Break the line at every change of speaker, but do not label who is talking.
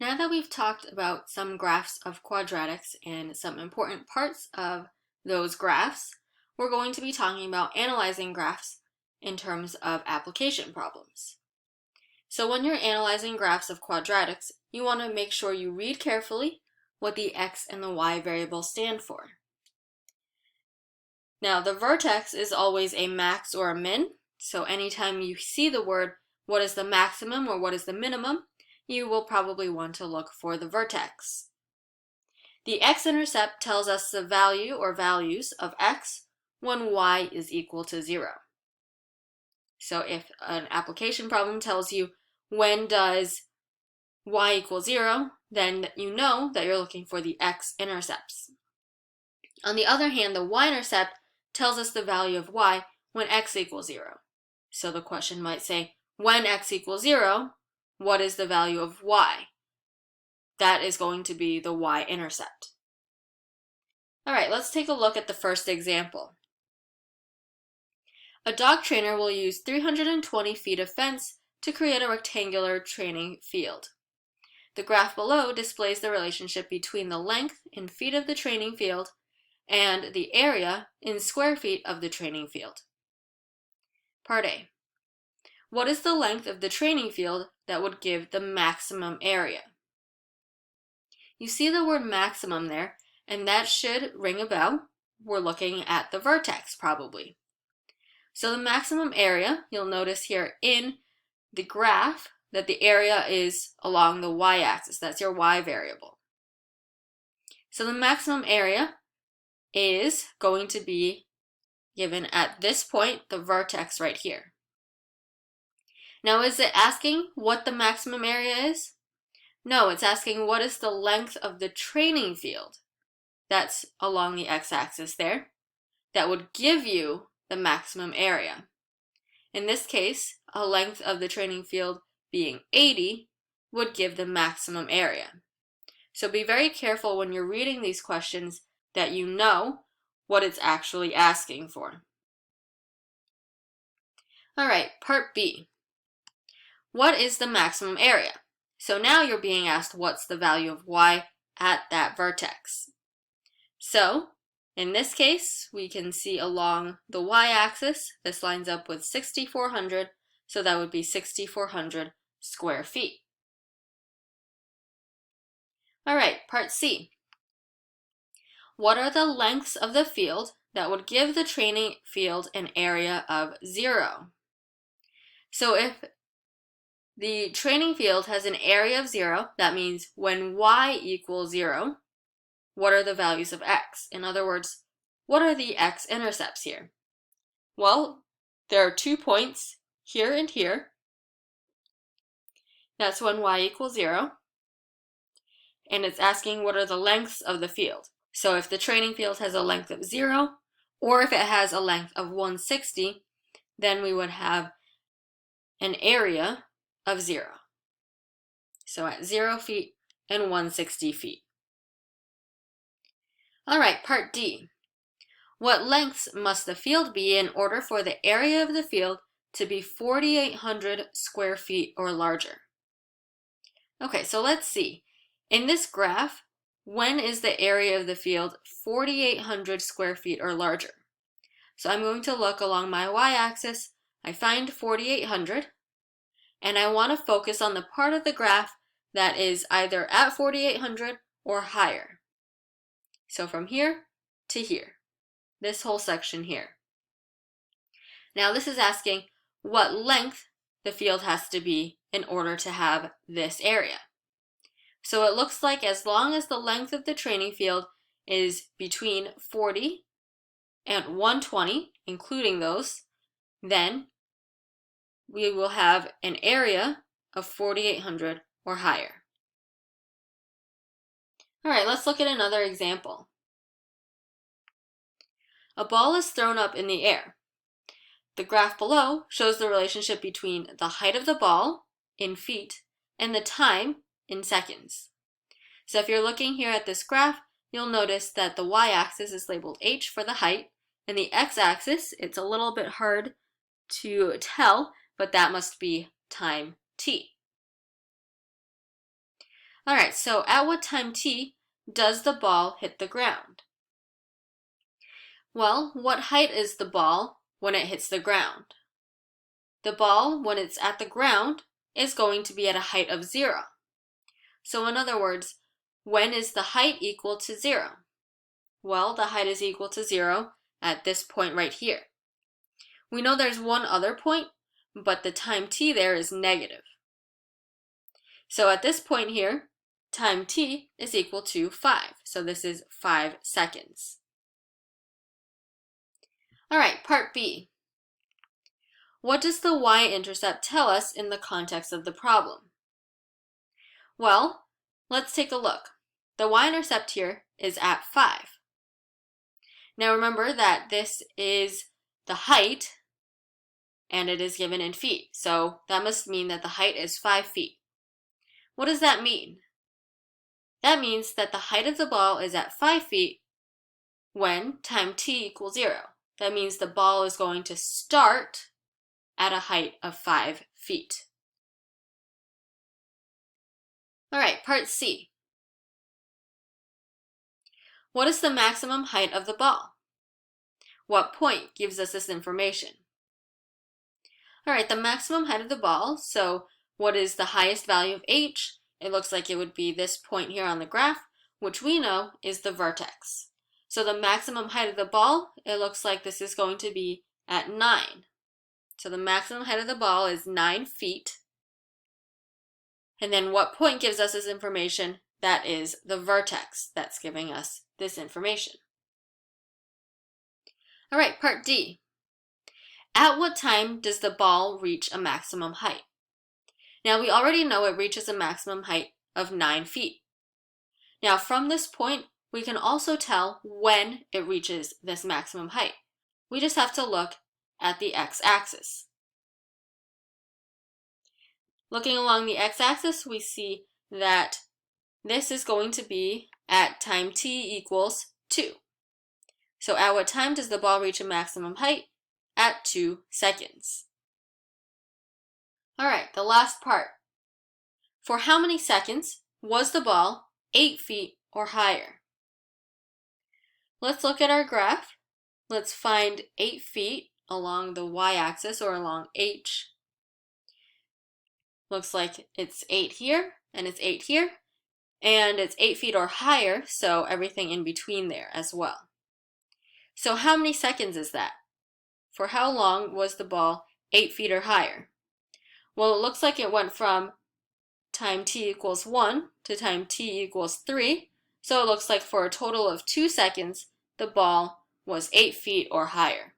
Now that we've talked about some graphs of quadratics and some important parts of those graphs, we're going to be talking about analyzing graphs in terms of application problems. So when you're analyzing graphs of quadratics, you want to make sure you read carefully what the x and the y variables stand for. Now the vertex is always a max or a min, so anytime you see the word what is the maximum or what is the minimum, you will probably want to look for the vertex. The x-intercept tells us the value or values of x when y is equal to 0. So if an application problem tells you when does y equal 0, then you know that you're looking for the x-intercepts. On the other hand, the y-intercept tells us the value of y when x equals 0. So the question might say, when x equals 0, what is the value of y? That is going to be the y-intercept. All right, let's take a look at the first example. A dog trainer will use 320 feet of fence to create a rectangular training field. The graph below displays the relationship between the length in feet of the training field and the area in square feet of the training field. Part A. What is the length of the training field that would give the maximum area? You see the word maximum there, and that should ring a bell. We're looking at the vertex probably. So the maximum area, you'll notice here in the graph that the area is along the y-axis. That's your y variable. So the maximum area is going to be given at this point, the vertex right here. Now, is it asking what the maximum area is? No, it's asking what is the length of the training field that's along the x-axis there that would give you the maximum area. In this case, a length of the training field being 80 would give the maximum area. So be very careful when you're reading these questions that you know what it's actually asking for. All right, part B. What is the maximum area? So now you're being asked what's the value of y at that vertex. So in this case, we can see along the y-axis, this lines up with 6,400, so that would be 6,400 square feet. All right, part C. What are the lengths of the field that would give the training field an area of 0? So if the training field has an area of 0, that means when y equals 0, what are the values of x? In other words, what are the x-intercepts here? Well, there are 2 points here and here. That's when y equals 0. And it's asking what are the lengths of the field. So if the training field has a length of 0, or if it has a length of 160, then we would have an area of 0. So at 0 feet and 160 feet. All right, part D. What lengths must the field be in order for the area of the field to be 4,800 square feet or larger? Okay, so let's see. In this graph, when is the area of the field 4,800 square feet or larger? So I'm going to look along my y-axis. I find 4,800, and I want to focus on the part of the graph that is either at 4,800 or higher. So from here to here, this whole section here. Now this is asking what length the field has to be in order to have this area. So it looks like as long as the length of the training field is between 40 and 120, including those, then we will have an area of 4,800 or higher. All right, let's look at another example. A ball is thrown up in the air. The graph below shows the relationship between the height of the ball in feet and the time in seconds. So if you're looking here at this graph, you'll notice that the y-axis is labeled h for the height, and the x-axis, it's a little bit hard to tell, but that must be time t. All right, so at what time t does the ball hit the ground? Well, what height is the ball when it hits the ground? The ball, when it's at the ground, is going to be at a height of 0. So in other words, when is the height equal to 0? Well, the height is equal to 0 at this point right here. We know there's one other point, but the time t there is negative. So at this point here, time t is equal to 5. So this is 5 seconds. All right, part B. What does the y-intercept tell us in the context of the problem? Well, let's take a look. The y-intercept here is at 5. Now remember that this is the height, and it is given in feet. So that must mean that the height is 5 feet. What does that mean? That means that the height of the ball is at 5 feet when time t equals 0. That means the ball is going to start at a height of 5 feet. All right, part C. What is the maximum height of the ball? What point gives us this information? All right, the maximum height of the ball, so what is the highest value of h? It looks like it would be this point here on the graph, which we know is the vertex. So the maximum height of the ball, it looks like this is going to be at 9. So the maximum height of the ball is 9 feet. And then what point gives us this information? That is the vertex that's giving us this information. All right, part D. At what time does the ball reach a maximum height? Now we already know it reaches a maximum height of 9 feet. Now from this point, we can also tell when it reaches this maximum height. We just have to look at the x-axis. Looking along the x-axis, we see that this is going to be at time t equals 2. So at what time does the ball reach a maximum height? At 2 seconds. All right, the last part. For how many seconds was the ball 8 feet or higher? Let's look at our graph. Let's find 8 feet along the y-axis or along h. Looks like it's 8 here and it's 8 here. And it's 8 feet or higher, so everything in between there as well. So how many seconds is that? For how long was the ball 8 feet or higher? Well, it looks like it went from time t equals 1 to time t equals 3. So it looks like for a total of 2 seconds, the ball was 8 feet or higher.